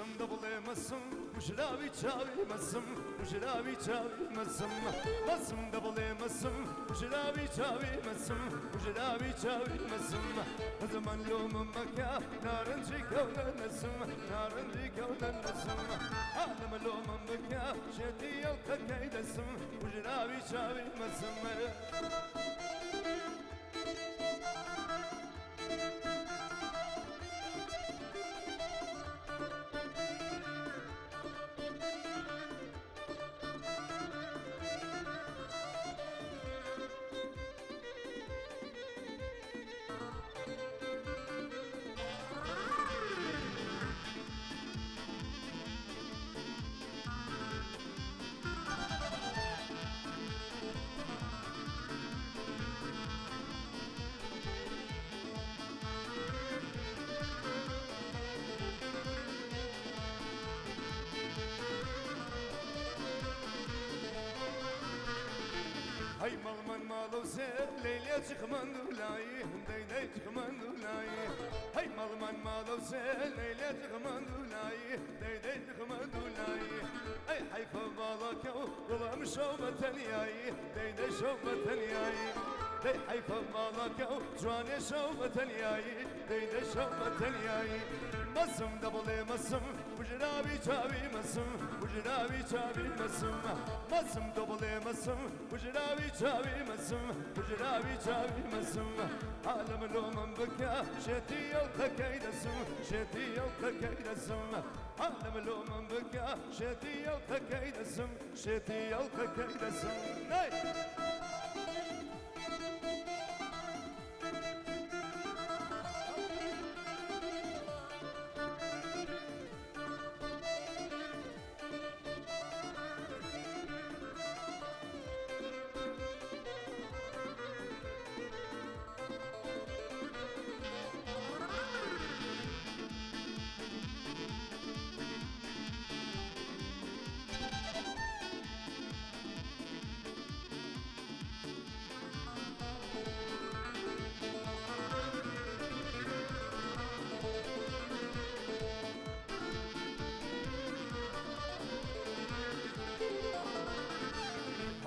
مسم دبڵێ مسم وژراوی چاوی مسم وژراوی چاوی مسم مسم دبڵێ مسم وژراوی چاوی مسم وژراوی چاوی مسم زمان لۆمم مەکە نارنجی کەونە نەسم نارنجی کەونە نەسم عالم لۆمم بکە شێتی ئەڵقەکەی دەسم وژراوی چاوی مسم هاي مالمن مالو سير ليلة تخمن دولاي داي تخمن دولاي هاي مالمن مالو سير ليلة تخمن دولاي داي تخمن دولاي اي حيف بالك والله شوبة تنياي داي شوبة تنياي داي حيف بالك جواني شوبة تنياي داي شوبة تنياي مسم دبلي مسم وجرابي چاوي مسم وجرابي چاوي مسم مسم دبلي مسم وجرابي چاوي مسم وجرابي چاوي مسم عالم لومن بكا شتي يلقى دسم شتي يلقى دسم عالم لومن بكا شتي يلقى دسم شتي يلقى دسم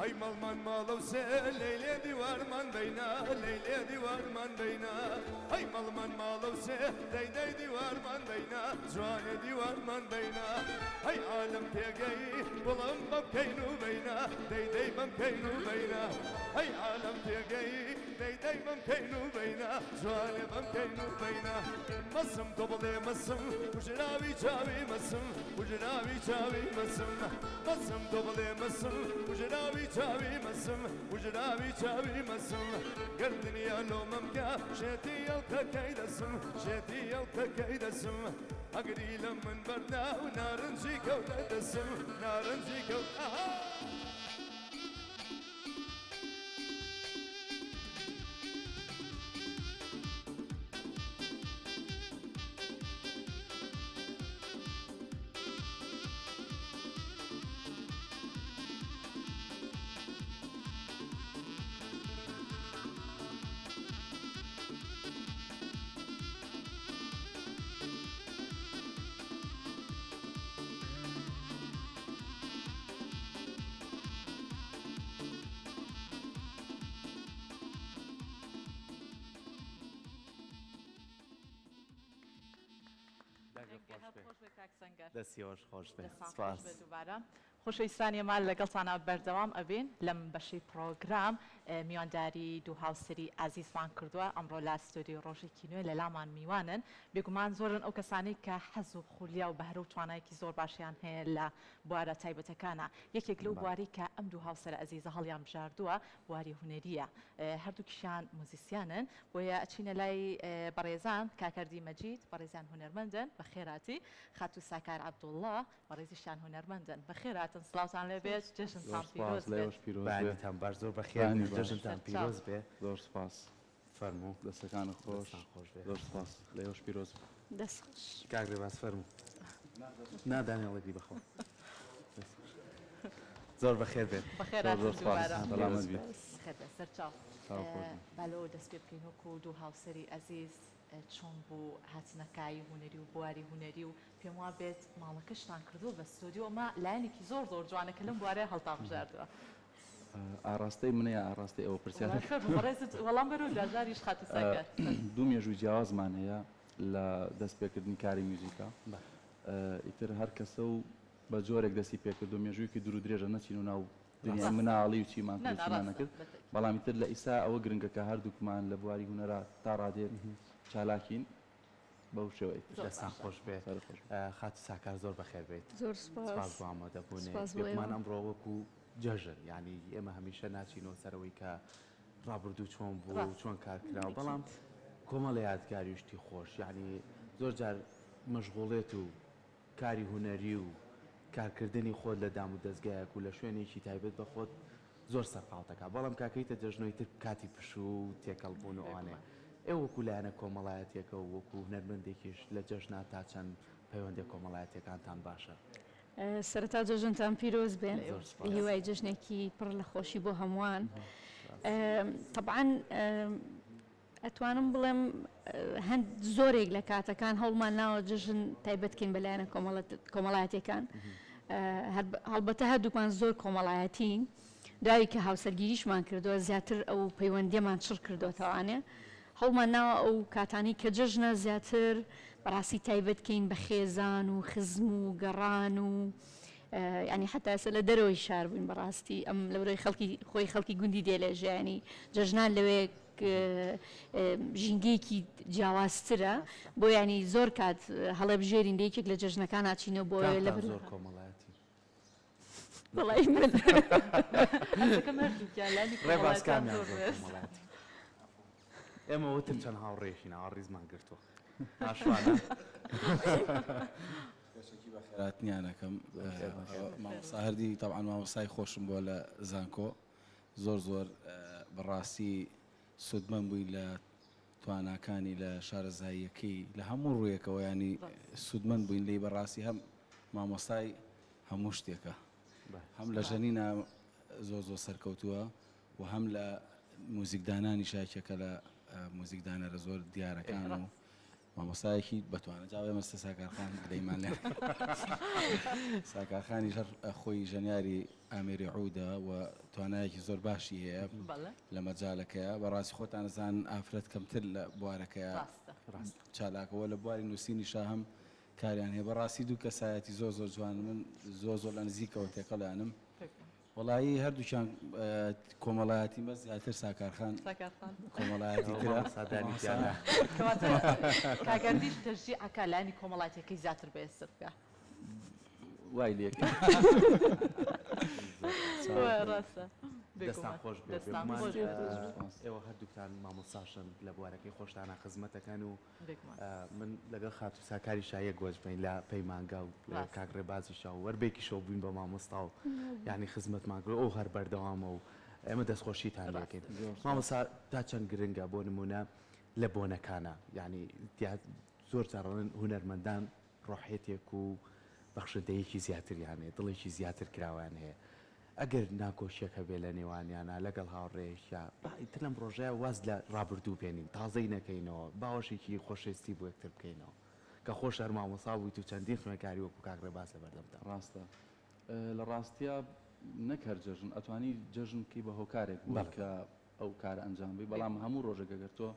هاي مالمن مالو سير ليلة ديوار من بينا ليلة ديوار من بينا هاي مالمن مالو سير داي ديوار من بينا جوان ديوار من بينا هاي عالم تيجي ولم بمكينو بينا داي بمكينو بينا هاي عالم تيجي داي بمكينو بينا جوان بمكينو بينا مسم دبلي مسم وجراوي چاوي مسم وجراوي چاوي مسم مسم دبلي مسم وجراوي چاوي مسم وجراوي چاوي مسم قردني يا لومم كا شتي يلقى كيدسم شتي يلقى كيدسم اقري لمن برنا ونارنجي كولا دسم نارنجي كولا دەسیۆش خۆش بێ سپاس دووبارە خۆشەویستانیمان لەگەڵتانە بەردەوام ئەبین لەم بەشی پرۆگرام میوانداری دوو هاوسری ئازیزمان کردووە ئەمڕۆ لا ستۆدیۆ ڕۆژێکی نوێ لە لامان میوانن بێگومان زۆرن ئەو کەسانی کە حەز و خولیا و بەهرە و توانایەکی زۆر باشیان هەیە لە بوارە تایبەتەکانە یەکێک لەو بواری کە ئەم دوو هاوسرە ئەزیزە هەڵیان بژاردووە بواری هونەریە هەردووکیشیان موزیسیانن بۆیە ئەچینە لای بەڕێزان کاکەردی مەجید بەڕێزیان هونەرمەندن بە خێراتی خاتو ساکار عەبدوڵڵا بەڕێزیشیان هونەرمەندن بە خێراتن سڵاوتان لێبێت جێژنتان پیرۆز بێت بانیتان باش زۆر بەخێر جێژنتان پیرۆز بێ زۆر سپاس فەرموو دەستەکانە خۆش زۆر سپاس لێوەش پیرۆز دەست خۆش کاک ڕێباز فەرموو نادانێڵێکی بەخۆ زۆر بەخێر بێت بەخێراتن دووبارە سەلامەت بیت سەرچاو بالۆ دەست پێ بکەین وەکو دوو هاوسەری ئەزیز چۆن بوو هاتنەکایی هوەری و بواری هوەری و پێم وا بێت ماڵەکەشتان کردو بە ستۆدیۆ ئەمە لایەنێکی زۆر زۆر جوانەکە لەم بوارەیە هەڵتابژاردووە. ئاراستەی منە یا ئاراستەی ئەوە پرسیار ڕێزت وەڵام بەرەو جاژاریش خاتە سەکەر. دوو مێژووی جیاوازمان هەیە لە دەستپێکردنی کاری میوزیکا. ئیتر هەر کەسە و بە جۆرێک دەستی پێکردو مێژوویکی دوور و درێژە نەچین و ناو دنیای مناڵی و چیمان نەکرد. بەڵام ئیتر لە ئیسا ئەوە گرنگەکە هەردووکمان لە بواری هونەرا تا ڕادێت چالاکین بەو شێوەی. دەستان خۆش بێت خات ساکار زۆر بەخێر بێت. زۆر سپاس بۆ ئامادەبوونێمان ئەمڕۆ وەکو جەژن ینی ئێمە هەمیشە ناچینەوە سەرەوەی کە ڕابردوو چۆن بوو و چۆن کارکراوە بەڵام کۆمەڵە یادگاری شتی خۆش ینی زۆر جار مەشغوڵێت و کاری هوەری و کارکردنی خۆت لە دام و دەستگایەک و لە شوێنێکی تایبەت بە خۆت زۆر سەرقاڵتەکە بەڵام کاکەیتە جەژنەوەی تر کاتی پشوو و تێکەڵبوون و ئەوانەیە ئێوە وەکو لایەنە کۆمەڵایەتێکە و وەکو هونەرمەندێکیش لە جەژنا تا چەند پەیوەندی کۆمەڵایەتەکانتان باشە. سەرەتا جەژنتان پیرۆز بێن هیوای جەژنێکی پڕ لە خۆشی بۆ هەمووان. طبعاً ئەتوانم بڵێم هەند زۆرێک لە کاتەکان هەوڵمان ناوە جژن تایبەتکەین بەلایەنە کۆمەڵایەتەکان هەڵبەتە هەردووکمان زۆر کۆمەڵایەتین داوی کە هاوسەرگیریشمان کردووە زیاتر ئەو پەیوەندیەمان چڕ کردوتەوانێ هەوڵمان ناوە ئەو کاتانی کە جژنە زیاتر بەڕاستی تایبەتکەین بە خێزان و خزم و گەڕان و ینی حتا ئێستا لە دەرەوەی شار بووین بەڕاستی ئەم لەورەی خۆی خەڵکی گوندی دێلێژە ینی جەژنان لەوێ ژینگەیەکی جیاوازترە بۆ ینی زۆر کات هەڵە بژێرین لەیەکێک لە جەژنەکان ناچینەوە بۆ لە زۆر کۆمەڵایەتی بەڵی من ئێمە وتم چەند هاوڕێشین ڕیزمان گرتووە ئاشوانە خێراتنیانەکەم مامۆستا هەردی تەبعاً مامۆستای خۆشم بۆ لە زانکۆ زۆر زۆر بەڕاستی سودمەند بووی لە تواناکانی لە شارەزاییەکەی لە هەموو ڕوویەکەوە ینی سودمەند بووین لێی بەڕاستی هەم مامۆستای هەموو شتێکە هەم لە ژەنینە زۆر زۆر سەرکەوتووە و هەم لە موزیکدانانی شایکەکە لە موزیکدانەرە زۆر دیارەکان و مامۆستایەکی بەتوانە جاوێ مەستە ساکارخان دەیمان لێ ساکارخانی ژەر خۆی ژەنیاری ئامێری عودە و توانایەکی زۆر باشی هەیە لە مەجالەکەیە بەڕاستی خۆتان زان ئافرەت کەمتر لە بوارەکەیە چالاکەوە لە بواری نووسینیشا هەم کاریان هەیە بەڕاستی دوو کەسایەتی زۆر زۆر جوان من زۆر زۆر لە نزیکەوە تێقەڵیانم وڵایی هەردووچیان کۆمەڵایەتی بەس زیاتر ساکارخان کۆمەڵایەتی ترە کاگەردیش تەرجیح ئەکا لایەنی کۆمەڵایەتەکەی زیاتر بەێستر بکە وای لێک ڕاستە دەستان خۆش ئێوە هەردووکتان مامۆستاشن لە بوارەکەی خۆشتانە خزمەتەکەن و من لەگەڵ خاتو ساکاری شایە گۆچ بین لە پەیمانگا و کاکڕێ بازی شاو وەربێکی شەو بووین بە مامۆستا و یعنی خزمەتمانگرۆ ئەو هەر بەردەوامە و ئێمە دەستخۆشیتان لەکەین مامۆستا تا چەند گرنگە بۆ نمونە لە بۆنەکانە یعنی زۆر جاڕەن هونەرمەندان ڕۆحێتێک و بەخشندەیەکی زیاتر یانێ دڵێکی زیاتر کراوان هەیە ئەگەر ناکۆشیەکە بێ لە نێوانیانە لەگەڵ هاوڕێش یا ئیتر لەم ڕۆژەیە واز لە ڕابردوو بێنین تازەی نەکەینەوە باوەشێکی خۆشەویستی بۆ یەکتر بکەینەوە کە خۆش هەر مامۆستا بوویت و چەندین خوێنکاری وەکو کاکڕێ باس لە بەردەمدا ڕاستە لە ڕاستیە نەکەر جەژن ئەتوانی جەژنکی بە هۆکارێک بوو کە ئەو کار ئەنجام بی بەڵام هەموو ڕۆژێک ئەگەر تۆ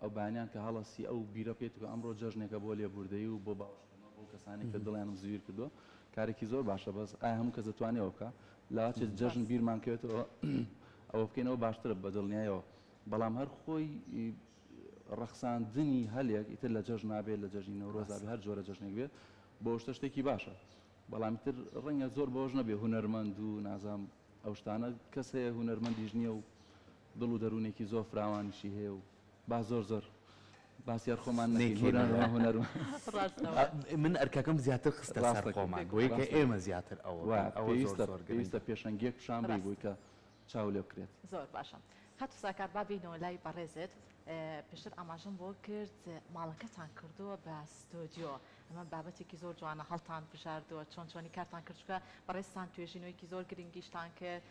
ئەو بانیان کە هەڵەسی ئەو بیرە پێێت کە ئەمڕۆ جەژنێکە بۆ لێبوردەی و بۆ باوەشکردنەوە بۆ کەسانی کە دڵیانم زویر کردووە کارێکی زۆر باشە بەس ئایا هەموو کەس دەتوانێتەوە بکە لاچێت جەژن بیرمان کەوێتەوە ئەوە بکەینەوە باشترە بە دڵنیایەوە بەڵام هەر خۆی ڕەخساندنی هەلێک ئیتر لە جەژن نابێت لە جەژنی نەورۆز بێت هەر جۆرە جەژنێک بێت بۆ شتە شتێکی باشە بەڵام تر ڕەنگە زۆر بۆش نەبێ هونەرمەند و نازام ئەو شتانە کەس هەیە هونەرمەندیش نییە و دڵ و دەروونێکی زۆر فراوانیشی هەیە و با زۆر زۆر باسی خۆمان هونەر من ئەرکەکەم زیاتر خستە سەر خۆمان بۆی کە ئێمە زیاتر پێویستە پێشەنگێک پیشان بی بووی کە چاو لێ بکرێت زۆر باشە هاتو ساکار با بینەوە لای بەڕێزت پێشتر ئاماژەم بۆ کرد ماڵەکەتان کردووە بە ستۆدیۆ ئەمە بابەتێکی زۆر جوانە هەڵتان بژاردووە چۆنی کارتان کردوکە بەڕێستان توێژینەوەیکی زۆر گرنگیشتان کرد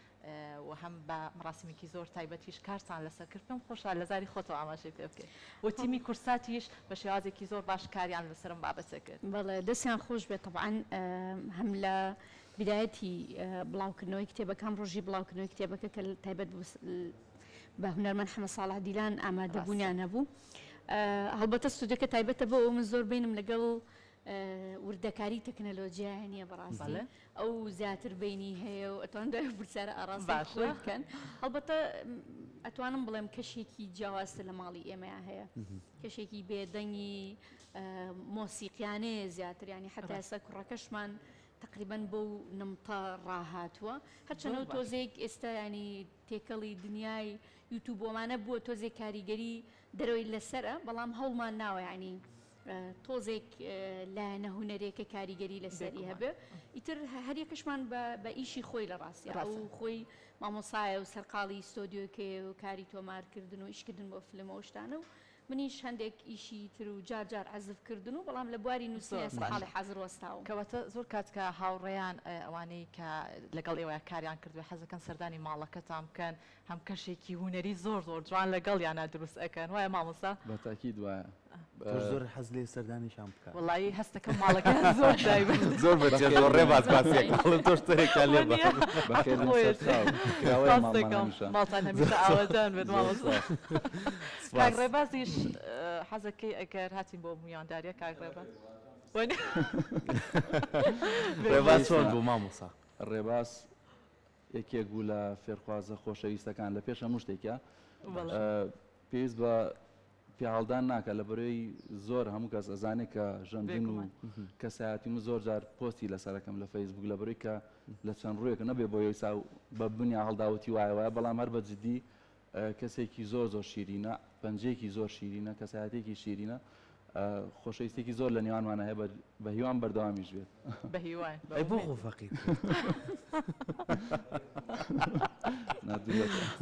و هەم بە مەراسیمێکی زۆر تایبەتیش کارتان لەسەر کرد پێم خۆشە لە زاری خۆتەوە ئاماژەی پێ بکەیت بۆ تیمی کورساتیش بە شێوازێکی زۆر باش کاریان لەسەرم بابەتە کرد بەڵێ دەستیان خۆش بێت طبعاً هەم لە بدایەتی بڵاوکردنەوەی کتێبەکان ڕۆژی بڵاوکردنەوەی کتێبەکە کە تایبەت بە هونەرمەند حەمەد ساڵح دیلان ئامادەبوونیان هەبوو هەڵبەتە ستودیۆکە تایبەتە بۆ ئەو من زۆر بینم لەگەڵ وردەکاری تەکنەلۆجیای نییە بەڕاستی ئەو زیاتر بینی هەیە و ئەتوان دوای پرسیارە ئاڕاستی خۆی بکەن هەڵبەتە ئەتوانم بڵێم کەشێکی جیاوازتر لە ماڵی ئێمەیان هەیە کەشێکی بێدەنگی مۆسیقیانەیە زیاتر ینی حتا ئێستا کوڕەکەشمان تقریبا بۆ نمتە ڕاهاتووە هەرچەنە تۆزێک ئێستا ینی تێکەڵی دنیای یوتیوبۆمانە بووە تۆزێک کاریگەری دەرەوەی لەسرە بەڵام هەوڵمان ناوە ینی تۆزێک لایەنە هونەرێکە کاریگەری لەسەری هەبێ ئیتر هەریەکەشمان بە ئیشی خۆی لە ڕاستی ئەو خۆی مامۆسایە و سەرقاڵی ستۆدیۆکێ و کاری تۆمارکردن و ئیشکردن بۆ فلمەوە شتانە و منیش هەندێک ئیشی تر و جار عەزفکردن و بەڵام لە بواری نووسینە سەرقاڵی حەزر وەستاوم کەواتە زۆر کاتکە هاوڕێیان ئەوانەی کە لەگەڵ ئێوە کاریان کردوێ حەزەکەن سەردانی ماڵەکەتان بکەن هەم کەشێکی هونەری زۆر جوان لەگەڵ یانە دروست ئەەکەن وایە مامۆستا بەتاکید وایە زۆر حەز لێ سەردانیشان بکە وڵایی هەستەکەم ماڵەکە زۆر دایبێت زۆر بەچێت ڕێباز باسیەکەڵم تۆش ترێکیان لێ ماڵتان هەمیشە ئاوەدان بێت مامۆستا کاک ڕێبازیش حەزەکەی ئەگەر هاتین بۆ میوانداریە کاک ڕێباز ڕێباز چۆن بوو مامۆستا ڕێباز یەکێک بوو لە فێرخوازە خۆشەویستەکان لە پێش هەموو شتێکە پێویست بە پیاڵدان ناکە لە بەرەوەی زۆر هەموو کەس ئەزانێت کە ژەندن و کەسایەتی من زۆر جار پۆستی لەسەرەکەم لە فەیسبوک لە بەرەوەی کە لە چەند ڕوویەکە نەبێ بۆ یەکسا بە بنیا هەڵداوەتی وایە بەڵام هەر بە جددی کەسێکی زۆر شیرینە پەنجەیەکی زۆر شیرینە کەسایەتێکی شیرینە خۆشەویستێکی زۆر لە نێوانمانە هەیە بە هیوان بەردەوامیش بێت بە هیوان ئەی بۆ خۆفەقیت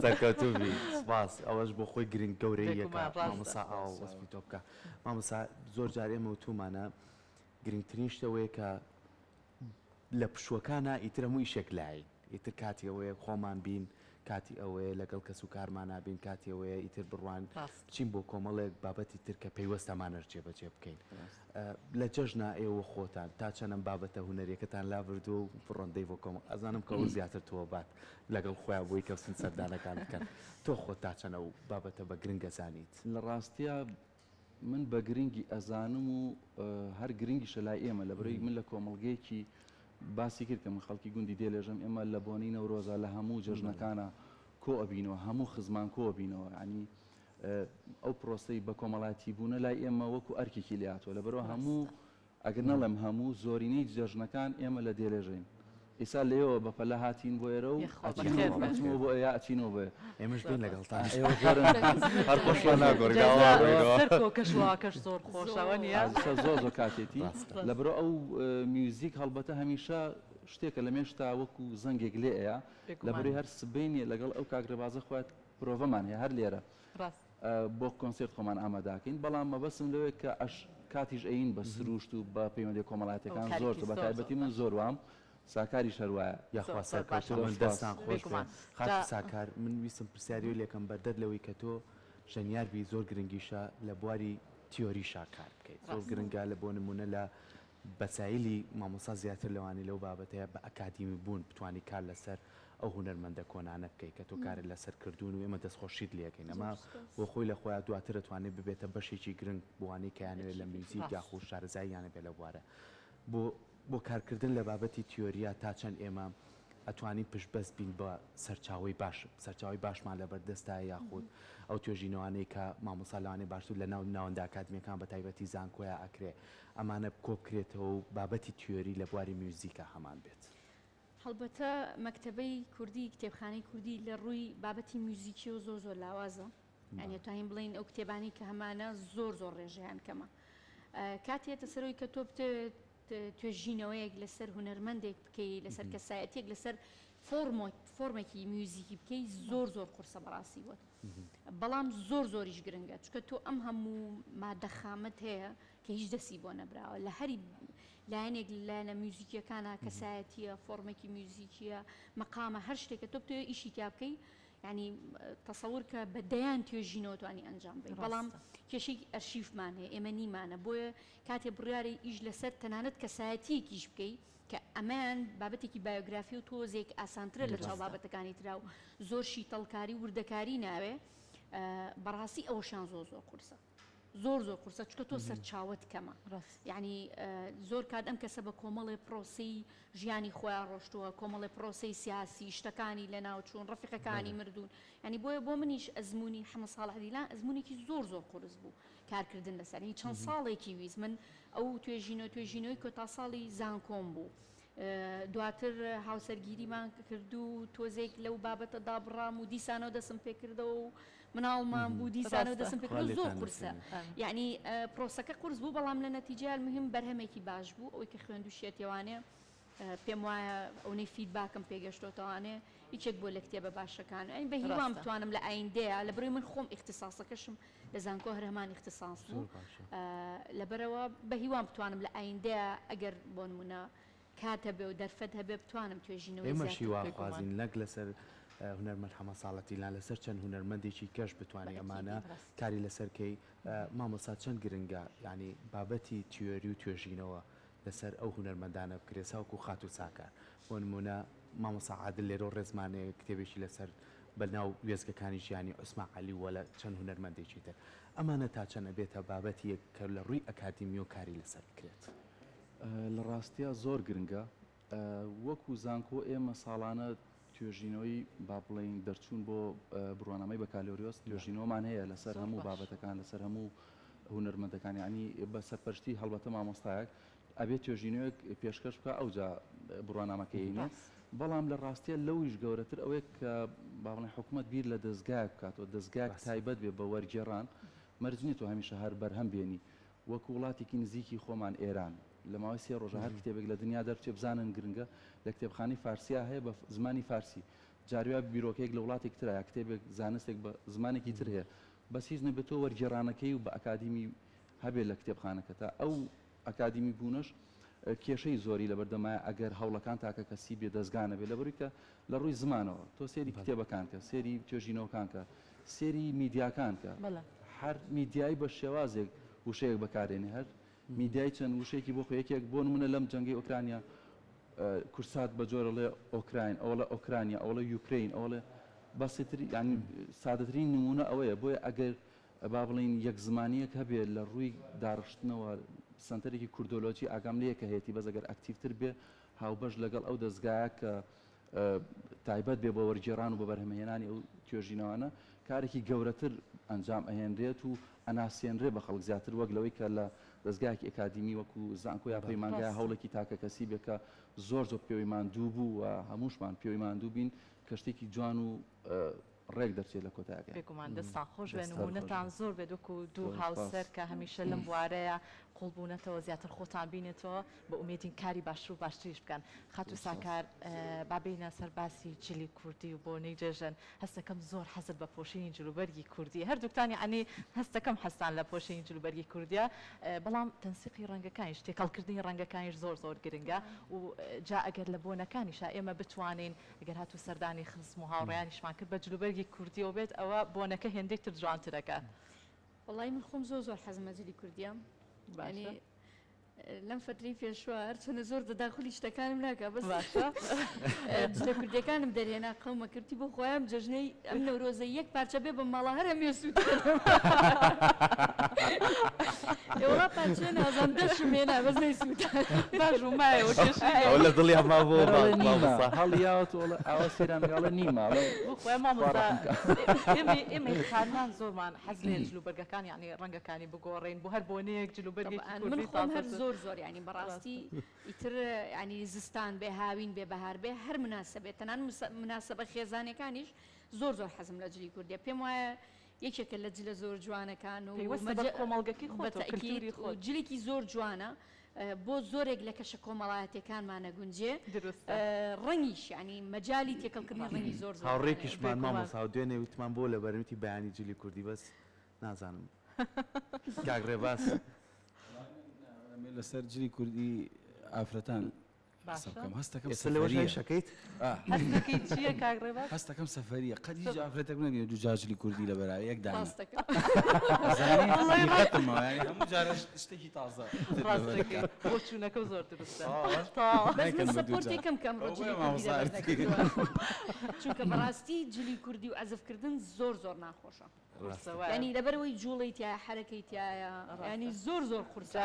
سەرکەوتوبی سپاس ئەوەش بۆ خۆی گرنگ گەورەی یەکە مامۆستا ئاو وەسپی تۆ بکە مامۆستا زۆر جار ئێمە وتومانە گرنگترین شتەوەیە کە لە پشووەکانە ئیتر هەموو ئیشێک لای ئیتر کاتی ئەوەیە خۆمان بین کاتی ئەوەیە لەگەڵ کەس و کارمان نابین کاتی ئەوەیە ئیتر بڕوان بچین بۆ کۆمەڵێک بابەتی تر کە پەیوەستەمانە جێبەجێ بکەین لە جەژنا ئێوە خۆتان تا چەندەم بابەتە هونەریەکەتان لاوردووە و بڕۆندەی بۆ کۆمەڵ ئەزانم کە ئەو زیاتر تۆ بات لەگەڵ خۆیان بۆی کەوتن سەردانەکان بکەن تۆ خۆت تا چەنە و بابەتە بە گرنگە زانیت لە ڕاستیە من بە گرنگی ئەزانم و هەر گرنگیشە لای ئێمە لە بەرەوەی من لە کۆمەڵگەیەکی باسی کرد کە من خەڵکی گوندی دێ لێژەم ئێمە لە بۆنی نەورۆزە لە هەموو جەژنەکانە کۆ ئەبینەوە هەموو خزمان کۆ ئەبینەوە ینی ئەو پرۆسەی بە کۆمەڵاتی بوونە لای ئێمە وەکو ئەرکێکی لاتوە لەبەرەوە هەموو ئەگەر نەڵێم هەموو زۆرینەی جەژنەکان ئێمە لە دێلێژین ئێستا لێەوە بەپەلە هاتین بۆ ئێرە و ئەچینەوە بۆ ئەیا ئەچینەوە بێ ئێمەش بین لەگەڵتان هەر خۆشیان کەشواکەش زۆر خۆشەوە نیە زۆر کاتێتی لەبەرە ئەو میوزیک هەڵبەتە هەمیشە شتێکە لە مێشتا وەکو زەنگێک لێ ئەیە لەبەرەوەی هەر سبینێ لەگەڵ ئەو کاگرێبازە خۆیان پرۆڤەمان هەیە هەر لێرە بۆ کۆنسرت خۆمان ئاماداکەین بەڵام مەبەستم لەوەیە کە کاتیش ئەین بە سروشت و بە پەیوەندی کۆمەڵاتەکان زۆر بە تایبەتی من زۆر وام ساکاری شەروایە یاخوا سەرکەوتو من دەستان خۆش خاتی ساکار من ویستم پرسیاری لێکم بەردەر لەوەی کە تۆ ژەنیاربی زۆر گرنگیشە لە بواری تیۆریشا کار بکەیت زۆر گرنگە لە بۆ نمونە لە بەسایلی مامۆستا زیاتر لەوانی لەو بابەتەیە بە ئەکادیمی بوون بتوانی کار لەسەر ئەو هونەرمەندە کۆنانە بکەیت کە تۆ کارت لەسەر کردوون و ئێمە دەستخۆشیت لەکەین ئەمە بۆ خۆی لە خۆیان دواتر دەتوانێت ببێتە بەشێکی گرنگ بوانی کەیانوێت لە میوزیک یاخۆ شارەزایی یانە بێ لە بوارە بۆ کارکردن لە بابەتی تیۆریە تا چەند ئێمە ئەتوانین پشتبەست بین بە سەرچاوی باشمان لە بەردەستە یاخود ئەو توێژینەوانەی کە مامۆستا لەوانەیە باشتر لە ناوەندە ئاکادمیەکان بە تایبەتی زانکۆیە ئەکرێ ئەمانە کۆبکرێتەوە و بابەتی تیۆری لە بواری میوزیکە هەمان بێت هەڵبەتە مەکتەبەی کوردی کتێبخانەی کوردی لە ڕووی بابەتی میوزیکی و زۆر لاوازە یعنی توانین بڵین ئەو کتێبانی کە هەمانە زۆر ڕێژەیان کەمە کاتێتە سەرەوەی کە تۆ توێژینەوەیەک لەسەر هونەرمەندێک بکەی لەسەر کەسایەتێک لەسەر فۆرمێکی میوزیکی بکەی زۆر قورسە بەڕاستی وت بەڵام زۆریش گرنگە چکە تۆ ئەم هەموو مادە خامت هەیە کە هیچ دەستی بۆ نەبراوە لە هەری لایەنێک لایەنە میوزیکیەکانە کەسایەتیە فۆرمێکی میوزیکیە مەقامە هەر شتێکە تۆ بتوێ ئیشی تیا بکەی ینی تەسەور کە بە دەیان توێژینەوە توانی ئەنجام بێت بەڵام کێشەی ئەرشیفمان هەیە ئێمە نیمانە بۆیە کاتێ بڕیاری ئیش لەسەر تەنانەت کەسایەتیەکیش بکەی کە ئەمان بابەتێکی بایۆگرافی و تۆزێک ئاسانترە لە چاو بابەتەکانی ترا و زۆرشی تەڵکاری وردەکاری ناوێ بەڕاستی ئەوەشان زۆر قورسە زۆر قورسە چکە تۆ سەرچاوت کەمە یعنی زۆر کات ئەم کەسە بە کۆمەڵێ پرۆسی ژیانی خۆیان ڕۆشتووە کۆمەڵێ پرۆسی سیاسی شتەکانی لە ناوچوون ڕەفیقەکانی مردوون ینی بۆیە بۆ منیش ئەزمموی حمە ساڵ عەدیلان ئەزمموونێکی زۆر قورس بوو کارکردن لەسەر چەند ساڵێکی ویست من ئەو توێژینەوەی کۆ تا ساڵی زانکۆم بوو دواتر هاوسەرگیریمان کرد و تۆزێک لەو بابەتە دابڕام و دیسانەوە دەسم پێکردەوە و مناڵمان بوو دیسانەوە دەسم پێکرد زۆر قورسە یعنی پرۆسەکە قورس بوو بەڵام لە نەتیجەیە مهم بەرهەمێکی باش بوو ئەوەی کە خوێندوشێتێوانێ پێم وایە ئەوەی فیدباکم پێگەشتۆتەوانێ هیچێک بۆ لە کتێبە باشەکان ئەین بە هیوام بتوانم لە ئایندەیە لە بڕووی من خۆم اختصاسەکەشم لە زانکۆ هەرهەمان اختصاس بوو لەبەرەوە بە هیوام بتوانم لە ئایندەیە ئەگەر بۆ نمونە کاتە بێ و دەرفەت هەبێ بتوانم توێژینەوەی ئێمەشی واخوازین لەک لەسەر هونەرمەند حەمە ساڵەتیلان لەسەر چەند هونەرمەندێکی کەش بتوانێت ئەمانە کاری لەسەرکەی مامۆستا چەند گرنگە ینی بابەتی تیۆری و توێژینەوە لەسەر ئەو هونەرمەندانە بکرێت ساوکو خات و ساکار بۆ نمونە مامۆستا عادل لێرە ڕێزمانەیە کتێبێکی لەسەر بەناو وێزگەکانی ژیانی عوسمان عەلی وە لە چەند هونەرمەندێکی تر ئەمانە تا چەند ئەبێتە بابەتی کە لە ڕووی ئەکادیمی و کاری لەسەر بکرێت لە ڕاستیە زۆر گرنگە وەکو زانکۆ ئێمە ساڵانە توێژینەوەی با بڵین دەرچوون بۆ بڕوانامەی بەکالۆریۆس توێژینەوەمان هەیە لەسەر هەموو بابەتەکان لەسەر هەموو هونەرمەندەکان ینی بە سەرپەرشتی هەڵبەتە مامۆستایەک ئەبێت توێژینەوەک پێشکەش بکە ئەوجا بڕوانامەکەینێت بەڵام لە ڕاستیە لەویش گەورەتر ئەوەیە کە با بڵین حکوومەت بیر لە دەستگایە بکاتەوە دەستگایك تایبەت بێ بە وەرگێڕان مەرجنیێت و هەمیشە هەر بەرهەم بێنی وەکو وڵاتێکی نزیکی خۆمان ئێران لە ماوەی سێ ڕۆژە هەر کتێبێک لە دنیا دەرچێ بزانن گرنگە لە کتێبخانی فارسیا هەیە بە زمانی فارسی جارویا بیرۆکەیەک لە وڵاتێک ترە کتێبێک زانستێک بە زمانێکی تر هەیە بەس هیچ نەبێتەوە وەرگێڕانەکەی و بە ئەکادیمی هەبێت لە کتێبخانەکە تا ئەو ئەکادیمی بوونەش کێشەی زۆری لە بەردەمایە ئەگەر هەوڵەکان تاکە کەسی بێ دەستگانە بێت لەبەروی کە لە ڕووی زمانەوە تۆ سێری کتێبەکان کە سێری توێژینەوەکان کە سێری میدیاکان کە هەر میدیایی بە شێوازێک وشەیەک بەکارێنێ هەر میدیای چەند وشەیەکی بۆ خۆیەکێک بۆ نمونە لەم جەنگی ئۆکرانیا کورسات بە جۆرە لێ ئۆکراین ئەوە لە ئۆکرانیا ئەوە لە یوکرین ئەوە لە بەسیتری ینی سادەترین نمونە ئەوەیە بۆیە ئەگەر با بڵین یەک زمانیەک هەبێت لە ڕووی داڕشتنەوە سنتەرێکی کوردۆلۆجی ئاگام لەیەکە هەیەی بەس ئەگەر ئەکتیڤتر بێ هاوبەش لەگەڵ ئەو دەستگایە کە تایبەت بێ بە وەرگێڕان و بە بەرهەمهێنانی ئەو توێژینەوانە کارێکی گەورەتر ئەنجام ئەهێنرێت و ئەناسیێنرێ بە خەڵک زیاتر وەک لەوەی کە لە دەستگایەکی ئەکادیمی وەکو زانکۆ یا پەیمانگای هەوڵێکی تاکە کەسی بێکە زۆر پێوەی ماندوو بوو و هەمووشمان پێوەی ماندوو بین کەشتێکی جوان و ڕێک دەرچێت لە کۆتایەکە بێگومان دەستان خۆش بێن نمونەتان زۆر بێت وەکو دوو هاوسەر کە هەمیشە لەم بوارەیە قوڵبوونەتەوە زیاتر خۆتان بینێتەوە بە ئومێدین کاری باشتر و باشتریش بکەن خات و ساکار بابینە سەر باسی جلی کوردی و بۆنەی جێژن هەستەکەم زۆر حەزت بە پۆشینی جلوبەرگی کوردی هەردووکتانی عنی هەستەکەم هەستان لە پۆشینی جلوبەرگی کوردیە بەڵام تەنسیقی ڕەنگەکانیش تێکەڵکردنی ڕەنگەکانیش زۆر گرنگە و جا ئەگەر لە بۆنەکانیشا ئێمە بتوانین ئەگەر هاتو سەردانی خزم و هاوڕێیانیشمان کرد بە جلوبەرگی کوردیەوە بێت ئەوە بۆنەکە هێندەی تر جوانترەکە وڵی من خۆم زۆر حەزمە جلی کوردیام لەم فتری پێشوار چۆنە زۆر دەداخلی شتەکانم ناکە بەس باشە جلە کوردیەکانم دەرهێنا قەومە کردی بۆ خۆیان جەژنەی ئەم نەورۆزە یەک پارچە بێ بە ماڵە هەرە مێسوود ئێوە پارچە نازان دەشمێنە بەس نەیسوودان باش ومایەوە ئەو لە دڵی هەما بۆ هەڵیاوە تۆڵە ئاوە سێرانگاڵە نیمە بۆ خۆیان مامۆستا ئێمە خانمان زۆرمان حەز لێن جلوبەرگەکان یعنی ڕەنگەکانی بگۆڕین بۆ هەر بۆنەیەک جلوبەرگێکی کوردی زۆر ینی بەڕاستی ئیتر ینی زستان بێ هاوین بێ بەهار بێ هەر مناسبێت تەنان مناسبە خێزانەکانیش زۆر حەزم لە جلی کوردیە پێم وایە یەکێکە لە جلە زۆر جوانەکان و کۆمەڵگەکی خۆت جلێکی زۆر جوانە بۆ زۆرێک لە کەشە کۆمەڵایەتەکانمانە گونجێ دروستە ڕەنگیش ینی مەجای تێکەڵکردنی ڕەنگی زۆر زۆر هاوڕێکیشمان مامۆستا و دوێنێ وتمان بۆ لە بەرەوتی بەیانی جلی کوردی بەس نازانم کاک ڕێباز لەسەر جلی کوردی ئافرەتان باشە هەستەکەم ئێستا لەوەژای شەکەیت هەستەکەی چییە کاک ڕێباز؟ هەستەکەم سەفەریە قەدی ئافرەتێک نەبینێ دوو جار جلی کوردی لە بەراوی یەک دانە ڕاستەکە هەموو جارە شتێکی تازە ڕاستەکەی بۆ چوونەکە زۆر دروستە بەس من سەپۆرتێکم کەم ڕۆ جلی کوردی لەبەر چونکە بەڕاستی جلی کوردی و عەزفکردن زۆر زۆر ناخۆشە ینی لەبەرەوەی جوڵی تایە حرەکەی تایە ینی زۆر زۆر قورسە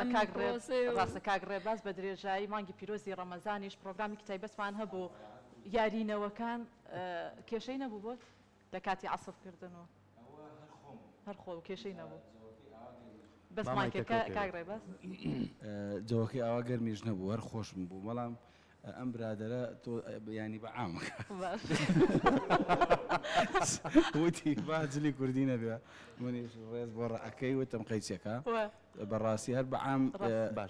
ڕاستە کاک ڕێباز بە درێژایی مانگی پیرۆزی ڕەمەزانیش پرۆگرامی کتایبەتمان هەبوو یارینەوەکان کێشەی نەبوو بۆت لە کاتی عەسفکردن و هەر خۆ و کێشەی نەبوو بەس مانکەکە کاک ڕێباز جەوەکەی ئاوا گەرمیش نەبوو هەر خۆشم بوو بەڵام ئەم برادەرە تۆ ینی بە عام وتی با جلی کوردی نەبێ منیش ڕێز بۆ ڕەعەکەی وتم قەیچێکە بەڕاستی هەر بە عام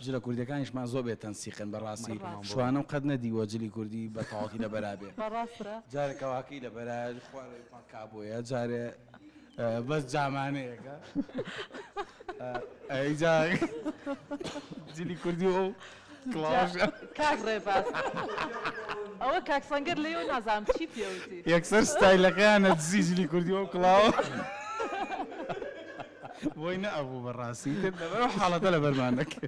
جلە کوردەکانیشمان زۆر بێتەن سیقن بەڕاستی شوانم قەت نەدیوە جلی کوردی بە تەواوی لە بەرابێ جارێک کەواکەی لە بەرا خوارەوەی کابۆیە جارێ بەس جامانەیەەکە ئەی جار جلی کوردی و کاک ڕێباز ئەوە کاک سەنگەر لێو نازانم چی پێوتی یەکسەر ستایلەکەیانە دزی جلی کوردیەوە کڵاوە بۆی نەئەبوو بەڕاستی تر لەبەرەوە حاڵەتە لە بەرمانەکە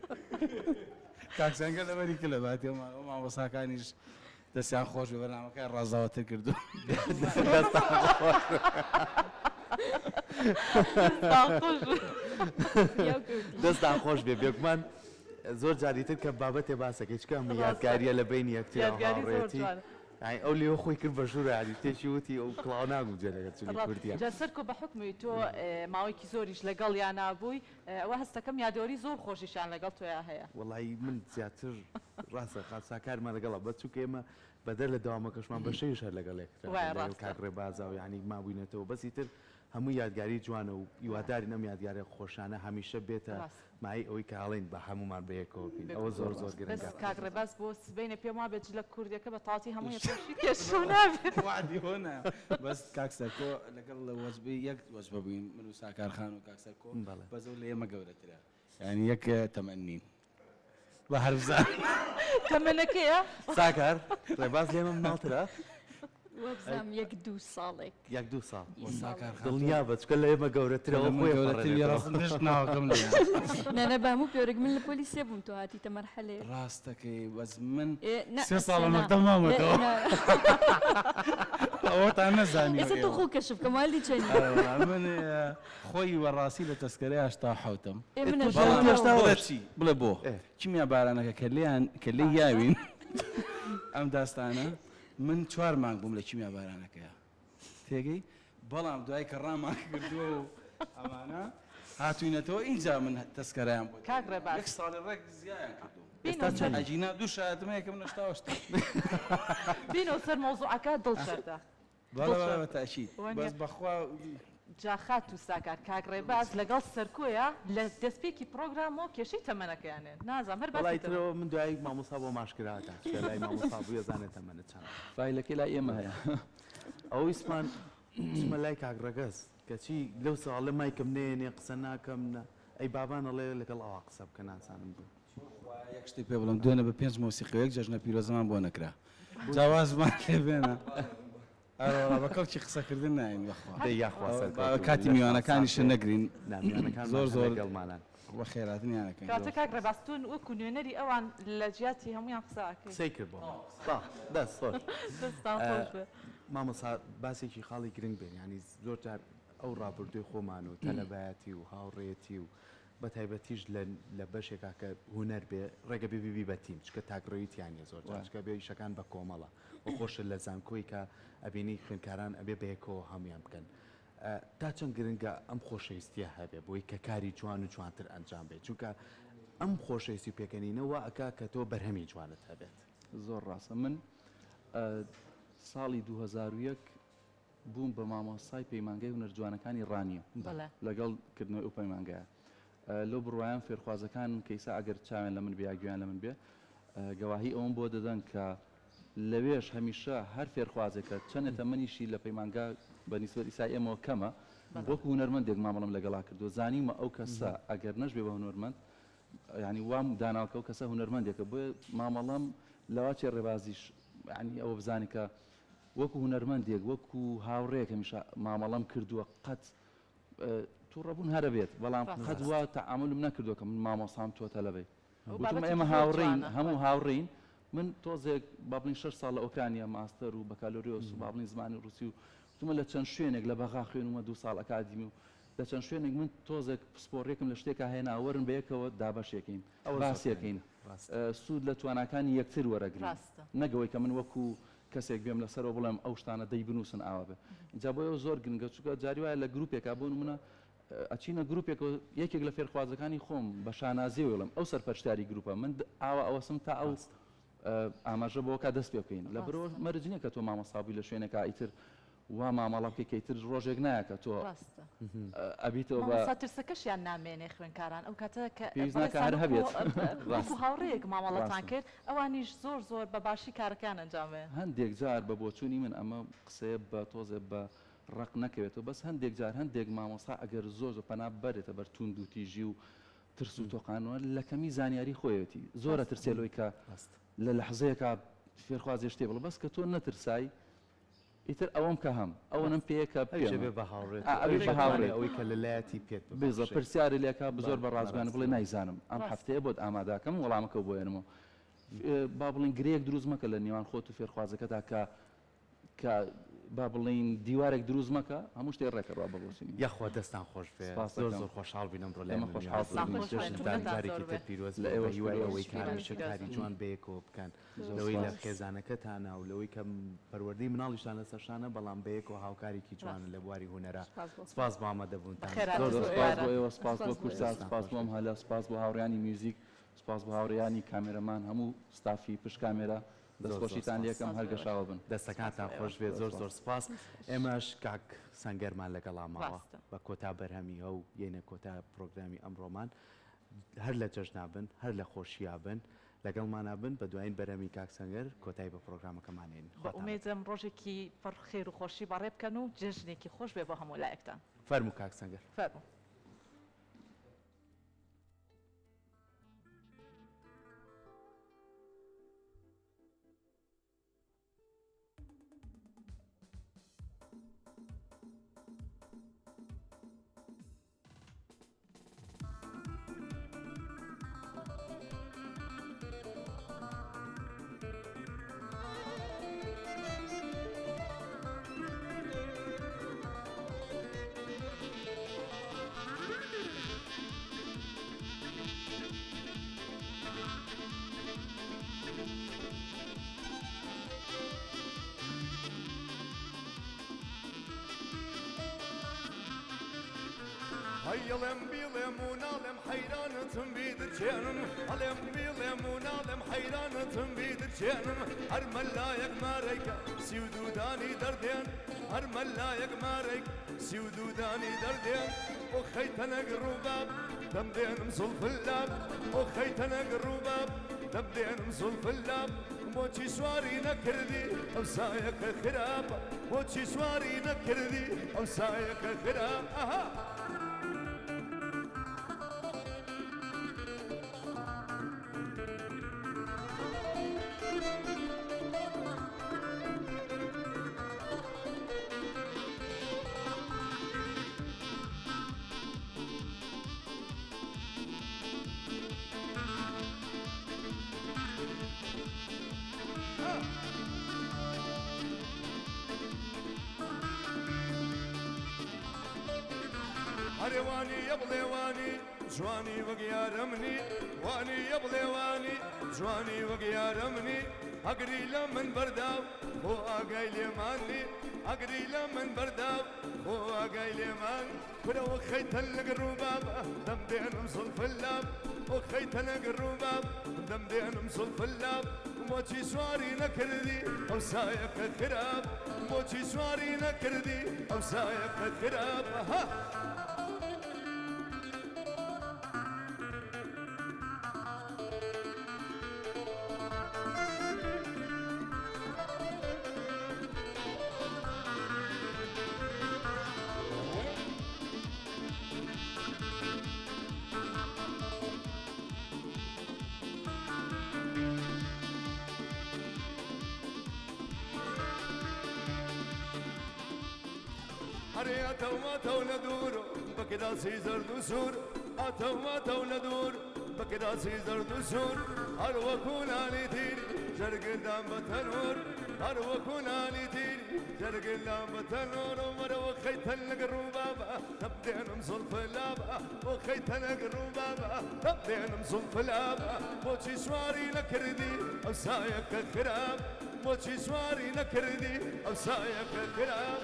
کاک سەنگەر لەبەری کە لە باتیەوە مامۆستاکانیش دەستیان خۆش بە بەرنامەکەی ڕازاوەتر کردو دەستان خۆش بێ بێکمان زۆر جاریتر کە بابەتێ باسەکەی چکە هەموو یادگاریە لە بینی یەکتێڕێتی ئەو لێوە خۆی کرد بە ژوور عادی تێکی وتی ئەو کڵاو ناگوم جێ لەگەڵ جلی کوردیە جەسەرکۆ بە حکمی تۆ ماوەیەکی زۆریش لەگەڵ یان نابووی ئەوە هەستەکەم یادۆری زۆر خۆشیشان لەگەڵ تۆیا هەیە وەڵی من زیاتر ڕاستە خاچاکارمان لەگەڵە بە چووکە ئێمە بەدەر لە داوامەکەشمان بەشەیش هەر لەگەڵێک کاک ڕێبازا و یعنی مابووینێتەوە بەسی تر هەموو یادگاری جوانە و هیواداری نەم یادگارێک خۆشانە هەمیشە بێتە مای ئەوەی کە هەڵێن بە هەمومان بەیەکەوە بین ئەوە زۆر زۆر گرنگە کاک ڕێباز بۆ سبەینە پێم وا بێت لە کوردیەکە بە تاڵی هەموو پێشی کێشە نابێت وعدی هۆنا بەس کاک سەرکۆ لەگەڵ لە وەجبی یەک وەجبە بووین من و ساکارخان و کاک سەرکۆ بەزەو لە ئێمە گەورەترە یعنی یەک تەمەنین بە هەربزان تەمەنەکەیە ساکار ڕێباز لێمە مناڵترە وەبزانم یەک دوو ساڵێک یەک دوو ساڵ دڵنیا بە چکە لە ئێمە گەورەترەوە ناوەکەم باموو پێرەگ من لە پۆلیسێ بووم تۆ هاتیتە مەرحەلێ ڕاستەکەی بەس من سێ ساڵە مەکتەب مامەتەوە ئەوەتان نەزانی ئێستا تۆ خۆ کەشف بکەم والی چەندی من خۆی وەڕاستی لە تەسکەرەی هەشتا حەوتم بڵێ بۆ چیمیا بارانەکە کە لێ یاوین ئەم داستانە من 4 مانگ بووم لە چیمیا بارانەکەیە تێگەی بەڵام دوای کە ڕامان کردووە و ئەمانە هاتوینەتەوە اینجا من تەسکەرەیان بوو کاک ڕێباز یەک ساڵی ڕێک زیایان کردووە ئەجینا دوو شایەتمە یەکەم نەشتاوەشتا بینەوە سەر مۆزوعەکە دڵشەردە بەڵێ تاکید بەس بەخوا جاخات و ساکار کاک ڕێباز لەگەڵ سەرکۆیە لە دەستپێکی پرۆگرامەوە کێشەی تەمەنەکەیانێن نازان هەر بەڵایترەوە من دوای مامۆستا بۆ ماشکراکە لای مامۆستا بوو ێزانێت تەمەنە چەند فایلەکەی لای ئێمە هەیە ئەو ئیسمان چمە لای کاک ڕەگەز کەچی لەو ساڵە مایکم نێنێ قسە ناکەم ئەی بابانەڵێ لەگەڵ ئەوە قسە بکە ناسانم بوو یەک شتی پێ بڵم دوێنە بە 5 مۆسیقیەک جەژنە پیرۆزەمان بۆ نەکرا جاوازمان لێ بێنە بە کەڵکی قسەکردن ناین بەخوا کاتی میوانەکانیش نەگرین زۆر زۆر گەڵمانان بە خێراتنیانەکەن کاتە کاک ڕێباستون وەکو نوێنەری ئەوان لە جیاتی هەمویان قساکەی سی کرد بۆ دەست مامۆستا باسێکی خاڵی گرنگ بێن ینی زۆر جار ئەو ڕابردوی خۆمان و تەلەبایەتی و هاوڕێتی و بە تایبەتیش لە بەشێکا کە هوەر بێ ڕێگە بێبی بەتیم چکە تاگڕەویتیانە زۆر جارچکە بێ شەکان بە کۆمەڵە و خۆشە لە زانکۆی کە ئەبینی خوێنکاران ئەبێ بەیەکەوە هەمویان بکەن تا چەند گرنگە ئەم خۆشەویستیە هەبێ بۆی کە کاری جوان و جوانتر ئەنجام بێت چونکە ئەم خۆشەویستی پێکەنینەوە ئەکا کە تۆ بەرهەمی جوانت هەبێت زۆر ڕاستە من ساڵی 2001 بووم بە مامۆستای پەیمانگەی هونەر جوانەکانی ڕانیە لەگەڵ کردنەوەی ئەو پەیمانگایە لەو بڕوایان فێرخوازەکان کەیسا ئەگەر چاوێن لە من بێ یاگویان لە من بێ گەواهی ئەوم بۆ دەدەن کە لەوێش هەمیشە هەر فێرخوازێکە چەندێتە منیشی لە پەیمانگا بە نیسبەت ئیسای ئێمەوە کەمە وەکو هونەرمەندێک مامەڵەم لەگەڵا کردو زانیمە ئەو کەسە ئەگەر نەشبێ بە هونەرمەند ینی وام داناڵکە و کەسە هونەرمەندێکە بۆ مامەڵەم لەواچێ ڕێبازیش ینی ئەوە بزانێت کە وەکو هونەرمەندێک وەکو هاوڕێک هەمیشە مامەڵەم کردووە قەت تووڕەبوون هەرە بێت بەڵام قەت وا تەعاملم نەکردووە کە من مامۆسام تۆتە لەبێ وتم ئێمە هاوڕین هەموو هاوڕین من تۆزێک بابلین 6 ساڵ لە ئۆکرانیا ماستەر و بەکالۆریۆس و بابلین زمانی ڕوسی و وتمە لە چەند شوێنێک لە بەغا خوێنمە 2 ساڵ ئەکادیمی و لە چەند شوێنێک من تۆزێک پسپۆڕێکم لە شتێکە هێنا وەرن بەیەکەوە دابەشێکین باسیەکەین سوود لە تواناکانی یەکتر وەرەگرین نەگەوەی کە من وەکو کەسێک بێم لەسەرەوە بڵێم ئەو شتانە دەی بنووسن ئاوا بێ اینجا بۆ ئەو زۆر گرنگە چووکە جاری وایە لە گروپێکا بۆ نمونە ئەچینە گروپێکەوە یەکێک لە فێرخوازەکانی خۆم بە شانازی وڵم ئەو سەرپەرشتاری گروپە من ئاوا ئەوەسم تا ئەو ئاماژە بۆکە دەست پێ بکەین لە بەرەوە مەرجنیە کە تۆ مامەسابووی لە شوێنێکە ئیتر وا مامەڵە بکەی کەیتر ڕۆژێک نایە تۆ ئەبیتەوە بە ترسەکەشیان نامێنێ خوێنکاران ئەو کاتە کە هەر هەبێت هاوڕێک مامەڵەتان کرد ئەوانیش زۆر بە باشی کارەکان ئەنجامێ هەندێک جار بە بۆچوونی من ئەمە قسەیە بە تۆزێ بە ڕق نەکەوێتەوە بەس هەندێک جار هەندێک مامۆستا ئەگەر زۆر پەنا بەرێتە بەر توند و تیژی و ترس و تۆقانەوە لە کەمی زانیاری خۆیەتی زۆرە ترسێلۆی کە لە لەحزەیەکە فێرخوازێ شتێ بڵ بەس کە تۆ نەترسایی ئیتر ئەوەم کە هەم ئەوەنم پێیەکە بێ بە هاوڕێت ئەوەی کە لەلایەتی پێت بێزە پرسیاری لێکە زۆر بە ڕازگوان بڵێ نایزانم ئەم هەفتەیە بۆت ئامادەکەم وەڵامەکە بۆێنمەوە با بڵین گرێک دروست مەکە لە نێوان خۆت و فێرخوازەکەتا کە با بڵین دیوارێک دروست مەکە هەموو شتێ ڕێکەڕوا بەبووسنی یاخوا دەستان خۆش بێ زۆر خۆشحاڵ بینم ڕۆ لێمە خۆشحاڵجارێکی تر پیرۆز لە ئەوەی کاری جوان بەیەکەوە بکەن لەوەی لە خێزانەکەتانە و لەوەی کە پەروەردەی مناڵیشتان لە سەرشانە بەڵام بەیەکەوە هاوکارێکی جوان لە بواری هونەرە سپاس بۆ ئامادەبوونتان سپاس بۆ ئێوە سپاس بۆ کورسا سپاس بۆم هەلە سپاس بۆ هاوڕیانی میوزیک سپاس بۆ هاوڕیانی کامێرەمان هەموو ستافی پشت کامێرە دەستخۆشیتان لەکەم هەرگەشاوە بن دەستەکانتان خۆش بێت زۆر سپاس ئێمەش کاک سەنگەرمان لەگەڵا ماوە بە کۆتا بەرهەمی ئەو یەنە کۆتا پرۆگرامی ئەمڕۆمان هەر لە جەژنا بن هەر لە خۆشییا بن لەگەڵمانە بن بە دوایین بەرەمی کاک سەنگەر کۆتایی بە پرۆگرامەکەمانێن ئومێدەم ڕۆژێکی پڕ خێر و خۆشی بەڕێ بکەن و جژنێکی خۆش بێ بۆ هەموو لایەکتان فەرموو کاک سەنگەر فەرموو هيلم بيلم ونالم حيرانة بيدر جانم هلم بيلم ونالم حيرانة بيدر جانم هرمل لايق ماريك سيودوداني دردين هرمل لايق ماريك سيودوداني دردين وخيتنا قروباب دمدين مصلف اللاب وخيتنا قروباب دمدين مصلف اللاب موچی سواری نکردی او سایه خراب موچی سواری نکردی او سایه خراب آها هرواني يبلي واني جواني وقيارمني واني يبلي واني جواني وقيارمني اقري لمن برداو هو اقايل ماني اقري لمن برداو هو اقايل مان كرا وخيت القروباب دمدين مصلف اللاب وخيت القروباب دمدين مصلف اللاب موچی سواری نکردی او سایق خراب موچی سواری نکردی او سایق خراب ها هري أتوا ندور بكدا سيزر دسور أتوا ندور بكدا سيزر دسور هر وكون علي تيري جرق اللام بتنور هر وكون علي تيري جرق اللام بتنور ومر وخيت القرو بابا تبدين مصلف لابا وخيت القرو بابا تبدين مصلف لابا موشي سواري نكردي أو سايك خراب موشي سواري نكردي أو سايك خراب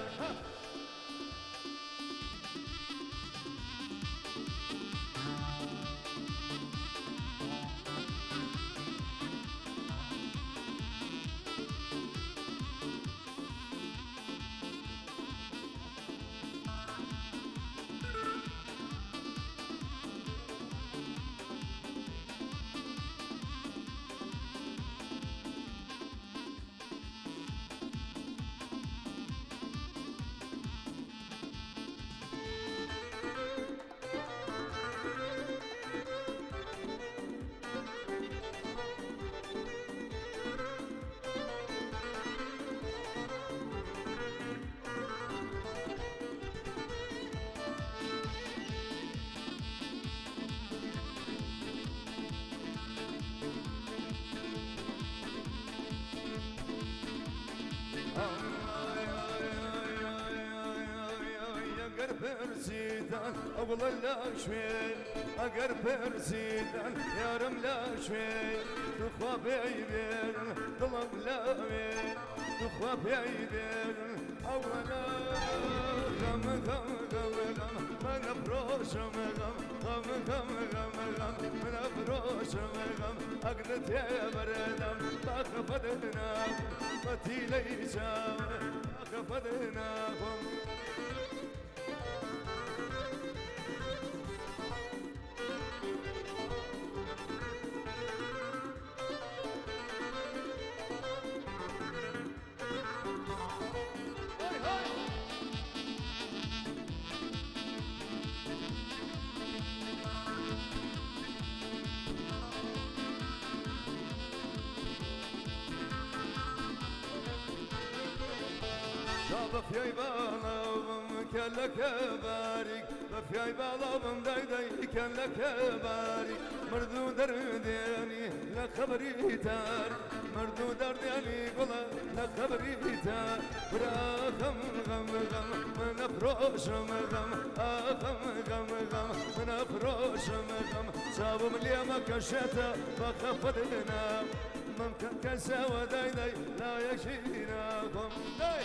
برسيدان أول لا شوي أقر برسيدان يا رم لا شوي تخوى بيبين ظلم لا بين تخوى بيبين أولا غم غم غم غم من أفروش غم غم غم غم غم من أفروش غم أقدت يا بردم باخفدنا متي ليس باخفدناهم بفياي بالابم كان لك بارك بفياي بالابم داي داي كان لك بارك مردو درداني لا خبري تار مردو درداني قلا لا خبري تار برا غم غم غم من افروش غم غم غم غم من افروش غم صابم اليوم كشتا بخفضنا ممكن كسا وداي داي لا يشيناكم داي